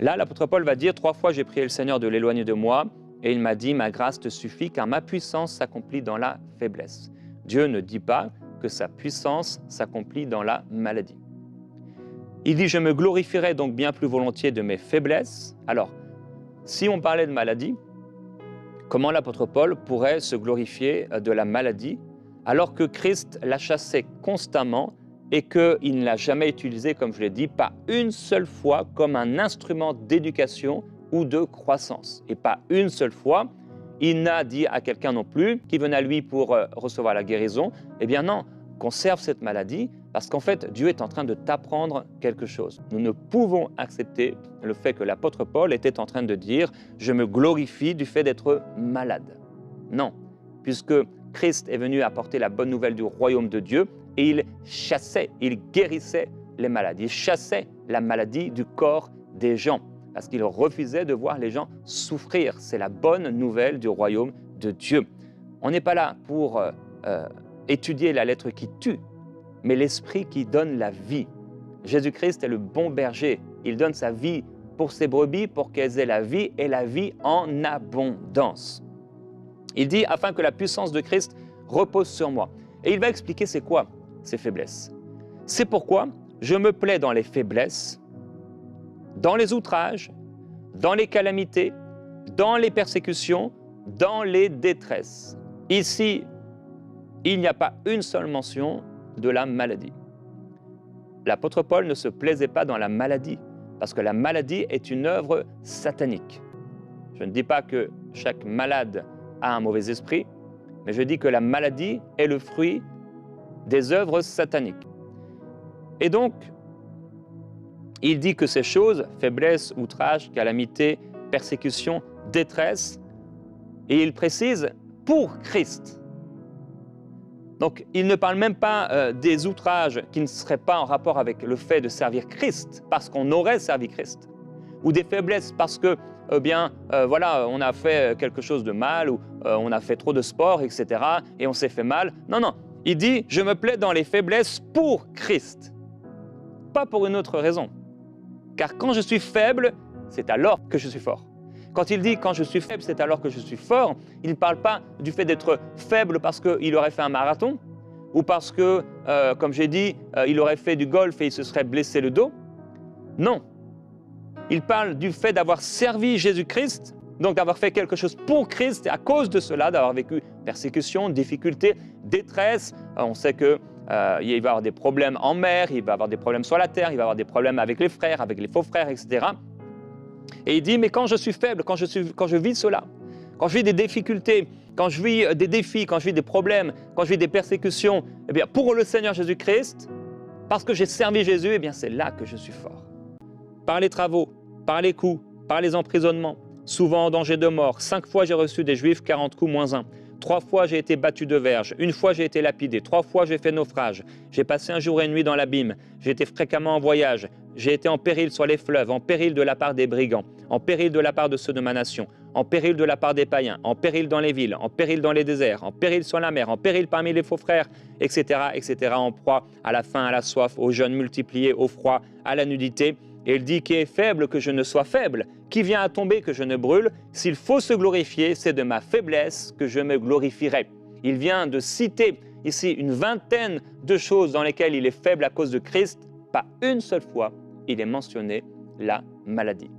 Là, l'apôtre Paul va dire « 3 fois j'ai prié le Seigneur de l'éloigner de moi, et il m'a dit « Ma grâce te suffit, car ma puissance s'accomplit dans la faiblesse. » Dieu ne dit pas que sa puissance s'accomplit dans la maladie. Il dit « Je me glorifierai donc bien plus volontiers de mes faiblesses. » Alors, si on parlait de maladie, comment l'apôtre Paul pourrait se glorifier de la maladie alors que Christ la chassait constamment et qu'il ne l'a jamais utilisée, comme je l'ai dit, pas une seule fois comme un instrument d'éducation ou de croissance. Et pas une seule fois, il n'a dit à quelqu'un non plus qui venait à lui pour recevoir la guérison, eh bien non, conserve cette maladie parce qu'en fait, Dieu est en train de t'apprendre quelque chose. Nous ne pouvons accepter le fait que l'apôtre Paul était en train de dire « Je me glorifie du fait d'être malade ». Non, puisque Christ est venu apporter la bonne nouvelle du royaume de Dieu et il chassait, il guérissait les maladies, il chassait la maladie du corps des gens parce qu'il refusait de voir les gens souffrir. C'est la bonne nouvelle du royaume de Dieu. On n'est pas là pour étudier la lettre qui tue, mais l'esprit qui donne la vie. Jésus-Christ est le bon berger. Il donne sa vie pour ses brebis pour qu'elles aient la vie et la vie en abondance. Il dit « afin que la puissance de Christ repose sur moi ». Et il va expliquer c'est quoi ces faiblesses. C'est pourquoi je me plais dans les faiblesses, dans les outrages, dans les calamités, dans les persécutions, dans les détresses. Ici, il n'y a pas une seule mention de la maladie. L'apôtre Paul ne se plaisait pas dans la maladie, parce que la maladie est une œuvre satanique. Je ne dis pas que chaque malade a un mauvais esprit, mais je dis que la maladie est le fruit des œuvres sataniques. Et donc, il dit que ces choses, faiblesse, outrage, calamité, persécution, détresse, et il précise pour Christ. Donc, il ne parle même pas des outrages qui ne seraient pas en rapport avec le fait de servir Christ, parce qu'on aurait servi Christ, ou des faiblesses parce que, voilà, on a fait quelque chose de mal, ou on a fait trop de sport, etc., et on s'est fait mal. Non, non, il dit « je me plais dans les faiblesses pour Christ », pas pour une autre raison. Car quand je suis faible, c'est alors que je suis fort. Quand il dit « quand je suis faible, c'est alors que je suis fort », il ne parle pas du fait d'être faible parce qu'il aurait fait un marathon ou parce que, comme j'ai dit, il aurait fait du golf et il se serait blessé le dos. Non. Il parle du fait d'avoir servi Jésus-Christ, donc d'avoir fait quelque chose pour Christ et à cause de cela, d'avoir vécu persécution, difficulté, détresse. On sait qu'il va y avoir des problèmes en mer, il va y avoir des problèmes sur la terre, il va y avoir des problèmes avec les frères, avec les faux frères, etc. Et il dit, mais quand je suis faible, quand je vis cela, quand je vis des difficultés, quand je vis des défis, quand je vis des problèmes, quand je vis des persécutions, eh bien, pour le Seigneur Jésus-Christ, parce que j'ai servi Jésus, eh bien, c'est là que je suis fort. Par les travaux, par les coups, par les emprisonnements, souvent en danger de mort. 5 fois j'ai reçu des Juifs, 40 coups moins 1. 3 fois j'ai été battu de verge. 1 fois j'ai été lapidé. 3 fois j'ai fait naufrage. J'ai passé un jour et une nuit dans l'abîme. J'ai été fréquemment en voyage. J'ai été en péril sur les fleuves, en péril de la part des brigands, en péril de la part de ceux de ma nation, en péril de la part des païens, en péril dans les villes, en péril dans les déserts, en péril sur la mer, en péril parmi les faux frères, etc., etc., en proie à la faim, à la soif, aux jeûnes multipliés, au froid, à la nudité. Et il dit « qui est faible que je ne sois faible, qui vient à tomber que je ne brûle, s'il faut se glorifier, c'est de ma faiblesse que je me glorifierai. » Il vient de citer ici une vingtaine de choses dans lesquelles il est faible à cause de Christ. Pas une seule fois, il est mentionné la maladie.